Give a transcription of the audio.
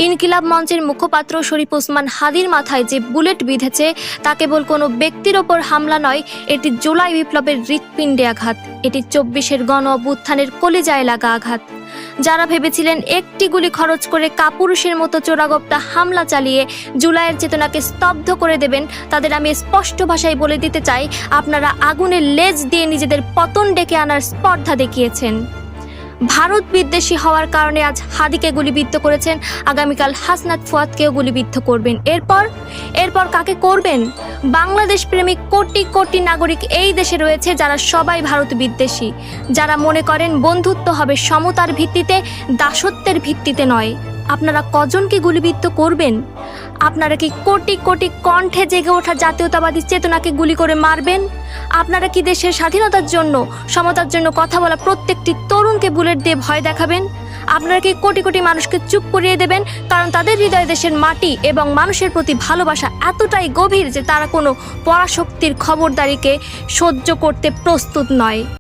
ইনকিলাব মঞ্চের মুখপাত্র শরীফ ওসমান হাদির মাথায় যে বুলেট বিঁধেছে তা কেবল কোনো ব্যক্তির ওপর হামলা নয়, এটি জুলাই বিপ্লবের হৃৎপিণ্ডে আঘাত। এটি ২৪-এর গণ অভ্যুত্থানের কলিজায় লাগা আঘাত। যারা ভেবেছিলেন একটি গুলি খরচ করে কাপুরুষের মতো চোরাগোপ্তা হামলা চালিয়ে জুলাইয়ের চেতনাকে স্তব্ধ করে দেবেন, তাদের আমি স্পষ্ট ভাষায় বলে দিতে চাই, আপনারা আগুনের লেজ দিয়ে নিজেদের পতন ডেকে আনার স্পর্ধা দেখিয়েছেন। ভারত বিদ্বেষী হওয়ার কারণে আজ হাদিকে গুলিবিদ্ধ করেছেন, আগামীকাল হাসনাত ফুয়াদকেও গুলিবিদ্ধ করবেন। এরপর কাকে করবেন? বাংলাদেশ প্রেমিক কোটি কোটি নাগরিক এই দেশে রয়েছে যারা সবাই ভারত বিদ্বেষী, যারা মনে করেন বন্ধুত্ব হবে সমতার ভিত্তিতে, দাসত্বের ভিত্তিতে নয়। আপনারা কজনকে গুলিবিদ্ধ করবেন? আপনারা কি কোটি কোটি কণ্ঠে জেগে ওঠা জাতীয়তাবাদী চেতনাকে গুলি করে মারবেন? আপনারা কি দেশের স্বাধীনতার জন্য, সমতার জন্য কথা বলা প্রত্যেকটি তরুণকে বুলেট দিয়ে ভয় দেখাবেন? আপনারা কি কোটি কোটি মানুষকে চুপ করিয়ে দেবেন কারণ তাদের হৃদয়ে দেশের মাটি এবং মানুষের প্রতি ভালোবাসা এতটাই গভীর যে তারা কোনো পরাশক্তির খবরদারিকে সহ্য করতে প্রস্তুত নয়?